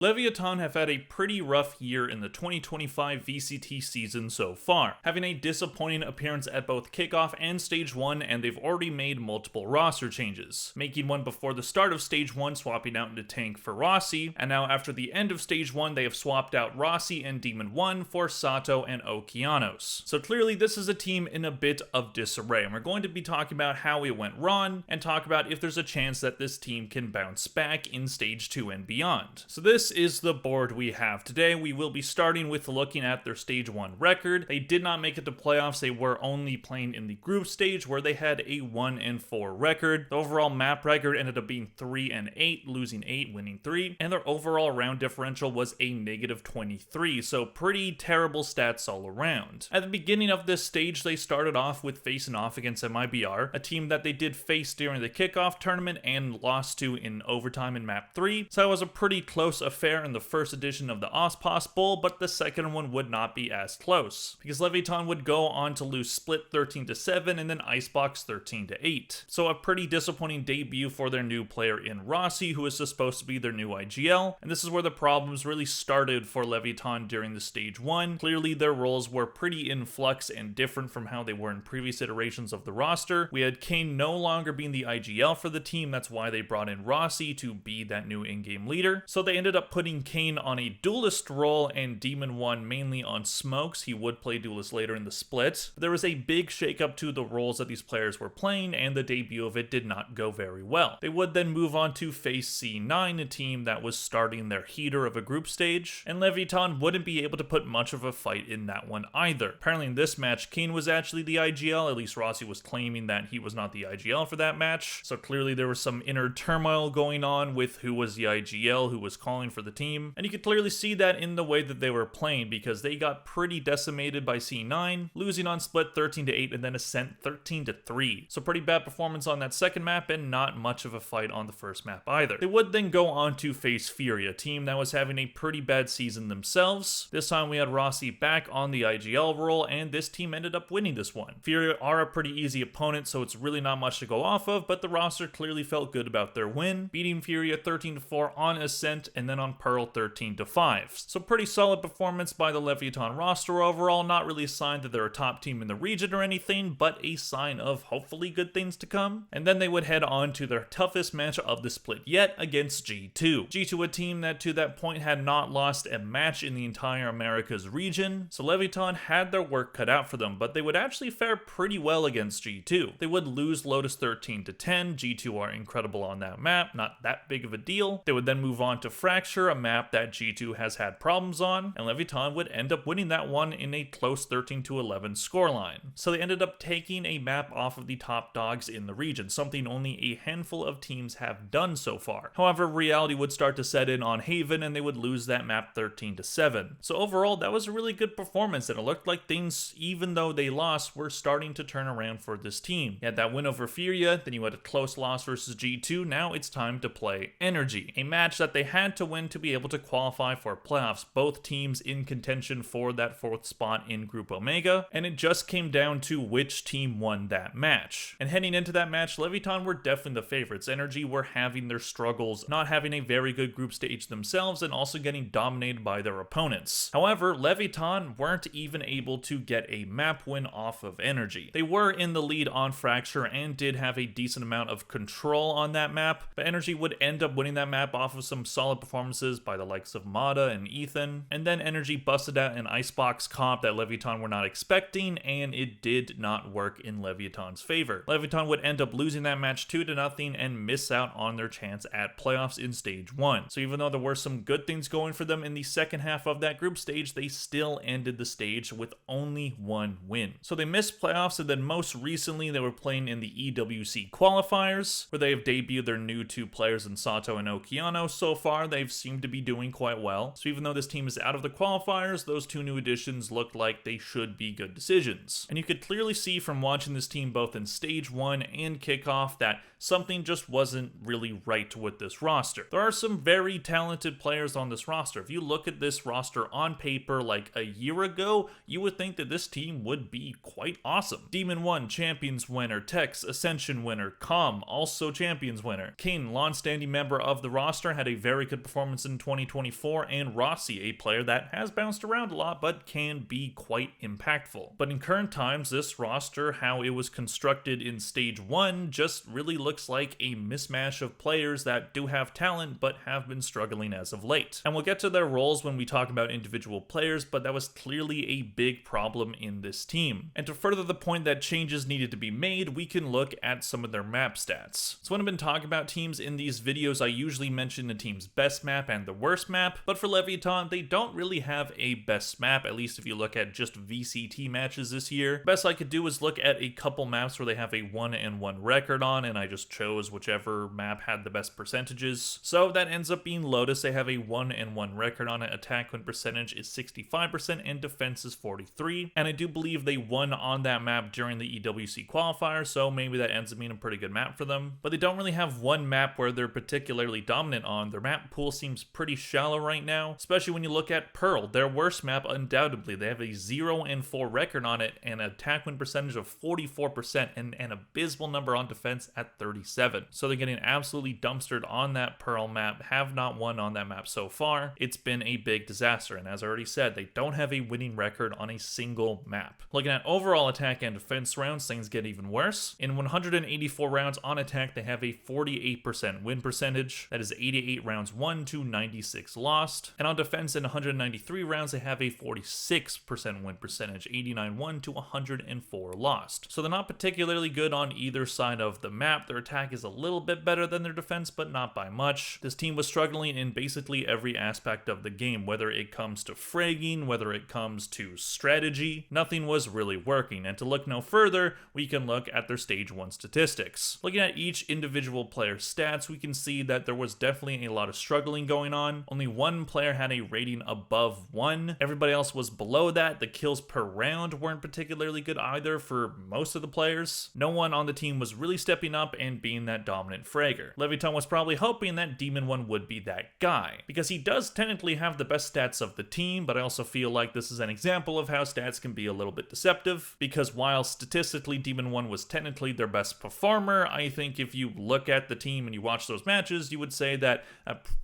Leviatan have had a pretty rough year in the 2025 VCT season so far, having a disappointing appearance at both kickoff and stage 1, and they've already made multiple roster changes, making one before the start of stage 1 swapping out into Tank for Rossi, and now after the end of stage 1 they have swapped out Rossi and Demon 1 for Sato and Okeanos. So clearly this is a team in a bit of disarray, and we're going to be talking about how it went wrong, and talk about if there's a chance that this team can bounce back in stage 2 and beyond. So this is the board we have today. We will be starting with looking at their stage 1 record. They did not make it to playoffs. They were only playing in the group stage where they had a 1-4 record. The overall map record ended up being 3-8, losing 8, winning 3, and their overall round differential was a -23, so pretty terrible stats all around. At the beginning of this stage, they started off with facing off against MIBR, a team that they did face during the kickoff tournament and lost to in overtime in map 3, so it was a pretty close affair in the first edition of the OSPOS Bowl, but the second one would not be as close, because Leviatan would go on to lose Split 13-7 and then Icebox 13-8. So a pretty disappointing debut for their new player in Rossi, who is supposed to be their new IGL, and this is where the problems really started for Leviatan during the stage 1. Clearly their roles were pretty in flux and different from how they were in previous iterations of the roster. We had Kane no longer being the IGL for the team, that's why they brought in Rossi to be that new in-game leader. So they ended up putting Kane on a duelist role and Demon 1 mainly on smokes. He would play duelist later in the split. There was a big shakeup to the roles that these players were playing, and the debut of it did not go very well. They would then move on to face C9, a team that was starting their heater of a group stage, and Leviatan wouldn't be able to put much of a fight in that one either. Apparently in this match, Kane was actually the IGL, at least Rossi was claiming that he was not the IGL for that match, so clearly there was some inner turmoil going on with who was the IGL, who was calling for the team, and you could clearly see that in the way that they were playing, because they got pretty decimated by C9, losing on split 13-8 and then Ascent 13-3. So pretty bad performance on that second map and not much of a fight on the first map either. They would then go on to face Fury, a team that was having a pretty bad season themselves. This time we had Rossi back on the IGL role, and this team ended up winning this one. Fury are a pretty easy opponent, so it's really not much to go off of, but the roster clearly felt good about their win, beating Fury at 13-4 on Ascent and then on Pearl 13-5. So pretty solid performance by the Leviatan roster overall, not really a sign that they're a top team in the region or anything, but a sign of hopefully good things to come. And then they would head on to their toughest match of the split yet against G2. G2, a team that to that point had not lost a match in the entire Americas region, so Leviatan had their work cut out for them, but they would actually fare pretty well against G2. They would lose Lotus 13-10, G2 are incredible on that map, not that big of a deal. They would then move on to Fracture, a map that G2 has had problems on, and Leviatan would end up winning that one in a close 13-11 scoreline. So they ended up taking a map off of the top dogs in the region, something only a handful of teams have done so far. However, reality would start to set in on Haven and they would lose that map 13-7. So overall, that was a really good performance, and it looked like things, even though they lost, were starting to turn around for this team. You had that win over Furia, then you had a close loss versus G2, now it's time to play Energy, a match that they had to win to be able to qualify for playoffs, both teams in contention for that 4th spot in Group Omega, and it just came down to which team won that match. And heading into that match, Leviatan were definitely the favorites. Energy were having their struggles, not having a very good group stage themselves and also getting dominated by their opponents. However, Leviatan weren't even able to get a map win off of Energy. They were in the lead on Fracture and did have a decent amount of control on that map, but Energy would end up winning that map off of some solid performances by the likes of Mada and Ethan, and then Energy busted out an Icebox comp that Leviatan were not expecting, and it did not work in Leviatan's favor. Leviatan would end up losing that match 2-0 and miss out on their chance at playoffs in stage 1. So even though there were some good things going for them in the second half of that group stage, they still ended the stage with only one win. So they missed playoffs, and then most recently they were playing in the EWC qualifiers, where they have debuted their new 2 players in Sato and Okeanos. So far they've seemed to be doing quite well. So even though this team is out of the qualifiers, those 2 new additions look like they should be good decisions. And you could clearly see from watching this team both in stage 1 and kickoff that something just wasn't really right with this roster. There are some very talented players on this roster. If you look at this roster on paper like a year ago, you would think that this team would be quite awesome. Demon 1, Champions winner. Tex, Ascension winner. Com, also Champions winner. Kane, long-standing member of the roster, had a very good performance performance in 2024, and Rossi, a player that has bounced around a lot but can be quite impactful. But in current times, this roster, how it was constructed in Stage 1, just really looks like a mismatch of players that do have talent but have been struggling as of late. And we'll get to their roles when we talk about individual players, but that was clearly a big problem in this team. And to further the point that changes needed to be made, we can look at some of their map stats. So when I've been talking about teams in these videos, I usually mention the team's best map and the worst map, but for Leviatan, they don't really have a best map, at least if you look at just VCT matches this year. Best I could do is look at a couple maps where they have a 1-1 record on, and I just chose whichever map had the best percentages. So that ends up being Lotus. They have a 1-1 record on it. Attack win percentage is 65% and defense is 43%. And I do believe they won on that map during the EWC qualifier, so maybe that ends up being a pretty good map for them. But they don't really have one map where they're particularly dominant on. Their map pool seems pretty shallow right now, especially when you look at Pearl, their worst map undoubtedly. They have a 0-4 record on it and an attack win percentage of 44% and an abysmal number on defense at 37%. So they're getting absolutely dumpstered on that Pearl map, have not won on that map so far. It's been a big disaster, and as I already said, they don't have a winning record on a single map. Looking at overall attack and defense rounds, things get even worse. In 184 rounds on attack, they have a 48% win percentage. That is 88 rounds won to 96 lost. And on defense, in 193 rounds, they have a 46% win percentage, 89 won to 104 lost. So they're not particularly good on either side of the map. Their attack is a little bit better than their defense, but not by much. This team was struggling in basically every aspect of the game, whether it comes to fragging, whether it comes to strategy. Nothing was really working. And to look no further, we can look at their Stage 1 statistics. Looking at each individual player's stats, we can see that there was definitely a lot of struggling going on. Only one player had a rating above 1. Everybody else was below that. The kills per round weren't particularly good either for most of the players. No one on the team was really stepping up and being that dominant fragger. Leviatan was probably hoping that Demon 1 would be that guy, because he does technically have the best stats of the team, but I also feel like this is an example of how stats can be a little bit deceptive, because while statistically Demon 1 was technically their best performer, I think if you look at the team and you watch those matches, you would say that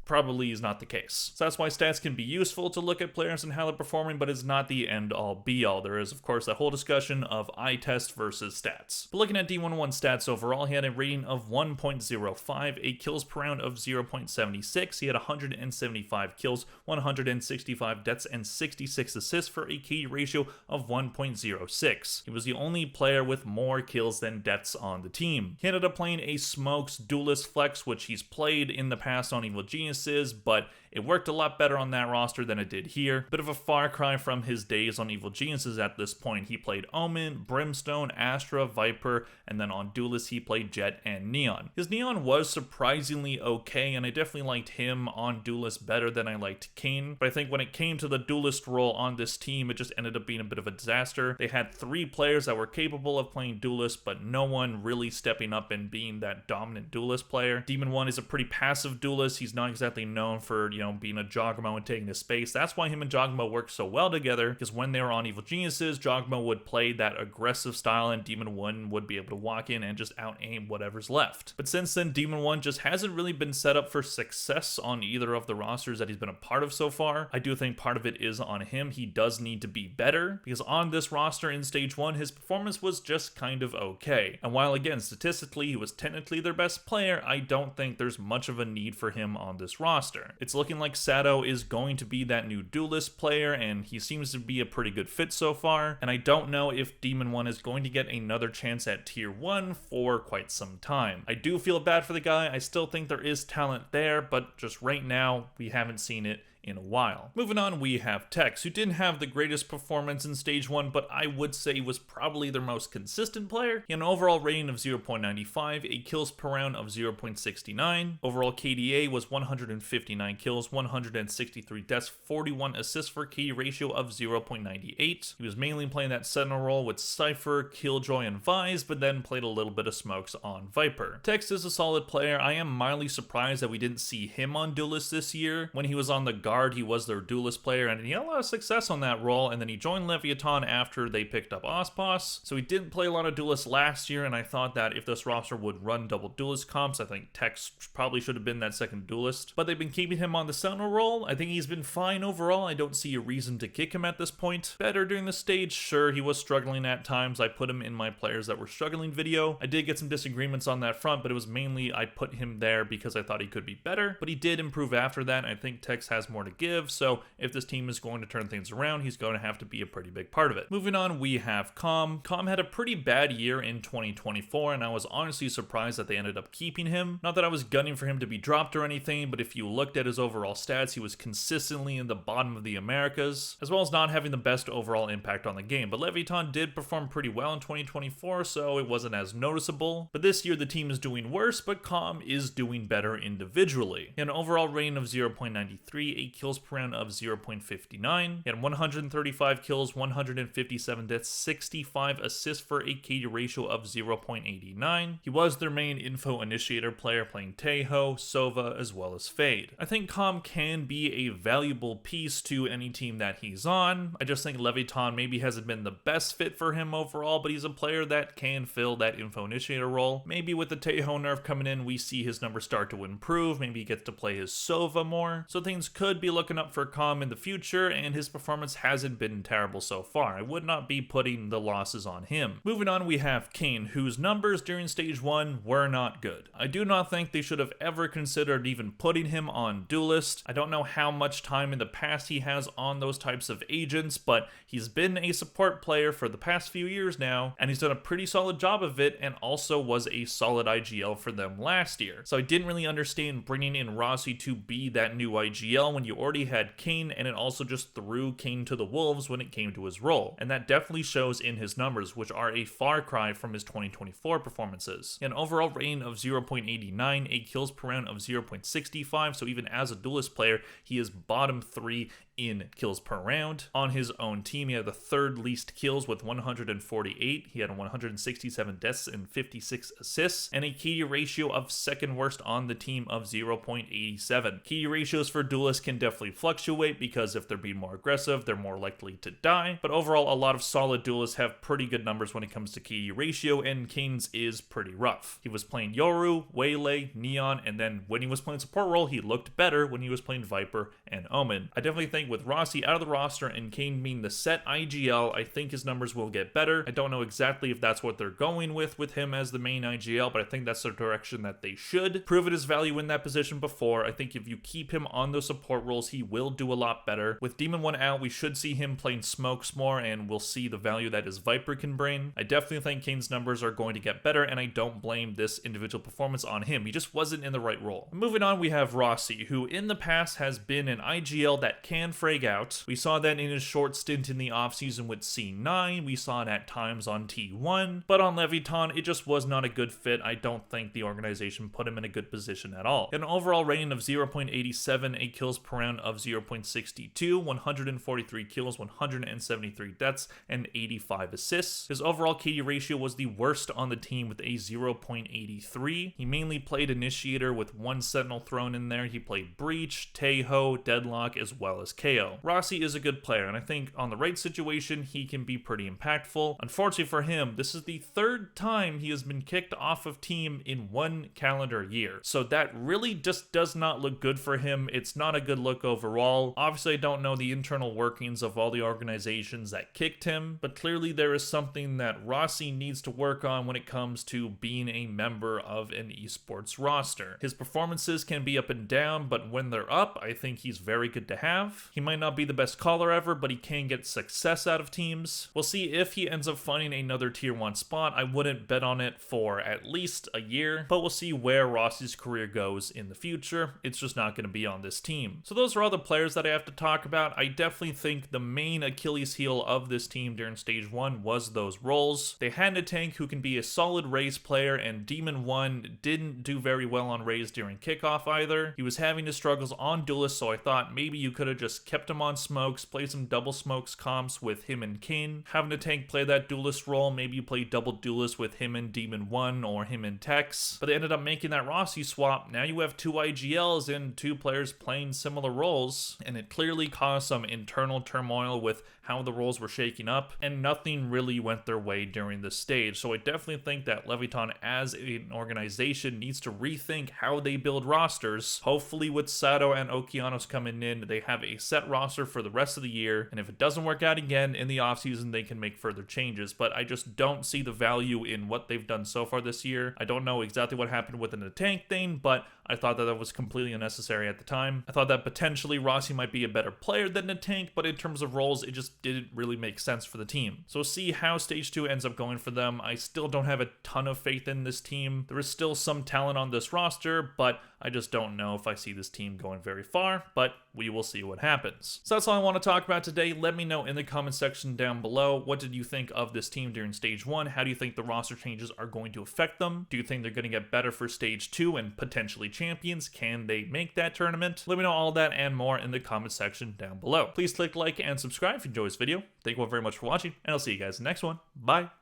probably is not the case. So that's why stats can be useful to look at players and how they're performing, but it's not the end-all be-all. There is, of course, that whole discussion of eye test versus stats. But looking at D11 stats overall, he had a rating of 1.05, a kills per round of 0.76. He had 175 kills, 165 deaths, and 66 assists for a KD ratio of 1.06. He was the only player with more kills than deaths on the team. He ended up playing a Smokes Duelist Flex, which he's played in the past on Evil Geniuses, but it worked a lot better on that roster than it did here. Bit of a far cry from his days on Evil Geniuses at this point. He played Omen, Brimstone, Astra, Viper, and then on Duelist he played Jet and Neon. His Neon was surprisingly okay, and I definitely liked him on Duelist better than I liked Kane, but I think when it came to the Duelist role on this team, it just ended up being a bit of a disaster. They had 3 players that were capable of playing Duelist, but no one really stepping up and being that dominant Duelist player. Demon 1 is a pretty passive Duelist. He's not exactly known for, being a Jogmo and taking his space. That's why him and Jogmo worked so well together, because when they were on Evil Geniuses, Jogmo would play that aggressive style and Demon 1 would be able to walk in and just out-aim whatever's left. But since then, Demon 1 just hasn't really been set up for success on either of the rosters that he's been a part of so far. I do think part of it is on him. He does need to be better, because on this roster in Stage 1, his performance was just kind of okay. And while again, statistically, he was technically their best player, I don't think there's much of a need for him on this roster. It's looking like Sato is going to be that new Duelist player, and he seems to be a pretty good fit so far, and I don't know if Demon 1 is going to get another chance at Tier 1 for quite some time. I do feel bad for the guy. I still think there is talent there, but just right now, we haven't seen it in a while. Moving on, we have Tex, who didn't have the greatest performance in Stage 1, but I would say was probably their most consistent player. He had an overall rating of 0.95, a kills per round of 0.69. Overall KDA was 159 kills, 163 deaths, 41 assists for a KD ratio of 0.98. He was mainly playing that Sentinel role with Cypher, Killjoy, and Vise, but then played a little bit of Smokes on Viper. Tex is a solid player. I am mildly surprised that we didn't see him on Duelist this year. When he was on the guard, he was their Duelist player, and he had a lot of success on that role, and then he joined Leviatan after they picked up Ospos, so he didn't play a lot of Duelist last year, and I thought that if this roster would run double Duelist comps, I think Tex probably should have been that second Duelist, but they they've been keeping him on the Sentinel role. I think he's been fine overall. I don't see a reason to kick him at this point. Better during the stage, sure, he was struggling at times. I put him in my players that were struggling video. I did get some disagreements on that front, but it was mainly I put him there because I thought he could be better, but he did improve after that. I think Tex has more to give, so if this team is going to turn things around, he's going to have to be a pretty big part of it. Moving on, we have Com. Com had a pretty bad year in 2024, and I was honestly surprised that they ended up keeping him. Not that I was gunning for him to be dropped or anything, but if you looked at his overall stats, he was consistently in the bottom of the Americas, as well as not having the best overall impact on the game. But Leviatan did perform pretty well in 2024, so it wasn't as noticeable. But this year, the team is doing worse, but Com is doing better individually. He had an overall rating of 0.93, 8 kills per round of 0.59. He had 135 kills, 157 deaths, 65 assists for a KD ratio of 0.89. He was their main info initiator player, playing Tejo, Sova, as well as Fade. I think Com can be a valuable piece to any team that he's on. I just think Leviatan maybe hasn't been the best fit for him overall, but he's a player that can fill that info initiator role. Maybe with the Tejo nerf coming in, we see his numbers start to improve. Maybe he gets to play his Sova more. So things could be looking up for Com in the future, and his performance hasn't been terrible so far. I would not be putting the losses on him. Moving on, we have Kane, whose numbers during stage 1 were not good. I do not think they should have ever considered even putting him on Duelist. I don't know how much time in the past he has on those types of agents, but he's been a support player for the past few years now, and he's done a pretty solid job of it, and also was a solid IGL for them last year. So I didn't really understand bringing in Rossi to be that new IGL when you already had Kane, and it also just threw Kane to the wolves when it came to his role. And that definitely shows in his numbers, which are a far cry from his 2024 performances. An overall rating of 0.89, 8 kills per round of 0.65, so even as a Duelist player, he is bottom 3 in kills per round. On his own team, he had the third least kills with 148. He had 167 deaths and 56 assists, and a KD ratio of second worst on the team of 0.87. KD ratios for Duelists can definitely fluctuate because if they're being more aggressive, they're more likely to die, but overall, a lot of solid Duelists have pretty good numbers when it comes to KD ratio, and Kane's is pretty rough. He was playing Yoru, Waylay, Neon, and then when he was playing support role, he looked better when he was playing Viper and Omen. I definitely think with Rossi out of the roster and Kane being the set IGL, I think his numbers will get better. I don't know exactly if that's what they're going with him as the main IGL, but I think that's the direction that they should. Proven his value in that position before. I think if you keep him on those support roles, he will do a lot better. With Demon 1 out, we should see him playing Smokes more, and we'll see the value that his Viper can bring. I definitely think Kane's numbers are going to get better, and I don't blame this individual performance on him. He just wasn't in the right role. Moving on, we have Rossi, who in the past has been an IGL that can frag out. We saw that in his short stint in the offseason with C9. We saw it at times on T1, but on Leviatan, it just was not a good fit. I don't think the organization put him in a good position at all. An overall rating of 0.87, 8 kills per round of 0.62, 143 kills, 173 deaths, and 85 assists. His overall KD ratio was the worst on the team with a 0.83. He mainly played Initiator with one Sentinel thrown in there. He played Breach, Tejo, Deadlock, as well as KO. Rossi is a good player, and I think on the right situation, he can be pretty impactful. Unfortunately for him, this is the third time he has been kicked off of team in 1 calendar year. So that really just does not look good for him. It's not a good look overall. Obviously, I don't know the internal workings of all the organizations that kicked him, but clearly there is something that Rossi needs to work on when it comes to being a member of an esports roster. His performances can be up and down, but when they're up, I think he's very good to have. He might not be the best caller ever, but he can get success out of teams. We'll see if he ends up finding another tier 1 spot. I wouldn't bet on it for at least a year, but we'll see where Rossi's career goes in the future. It's just not going to be on this team. So those are all the players that I have to talk about. I definitely think the main Achilles heel of this team during stage 1 was those roles. They had a tank who can be a solid Raze player, and Demon 1 didn't do very well on Raze during kickoff either. He was having his struggles on Duelist, so I thought maybe you could have just kept him on Smokes, play some double Smokes comps with him and Kane. Having a tank play that Duelist role, maybe you play double Duelist with him and Demon 1 or him and Tex. But they ended up making that Rossi swap. Now you have 2 IGLs and 2 players playing similar roles, and it clearly caused some internal turmoil with how the roles were shaking up, and nothing really went their way during this stage. So I definitely think that Leviatan as an organization needs to rethink how they build rosters. Hopefully with Sato and Okeanos coming in, they have a set roster for the rest of the year, and if it doesn't work out again in the offseason, they can make further changes. But I just don't see the value in what they've done so far this year. I don't know exactly what happened with the tank thing, but I thought that was completely unnecessary at the time. I thought that potentially Rossi might be a better player than Tank, but in terms of roles, it just didn't really make sense for the team. So we'll see how Stage 2 ends up going for them. I still don't have a ton of faith in this team. There is still some talent on this roster, but I just don't know if I see this team going very far, but we will see what happens. So that's all I want to talk about today. Let me know in the comment section down below, what did you think of this team during Stage 1? How do you think the roster changes are going to affect them? Do you think they're going to get better for Stage 2 and potentially champions? Can they make that tournament? Let me know all that and more in the comment section down below. Please click like and subscribe if you enjoyed this video. Thank you all very much for watching, and I'll see you guys in the next one. Bye!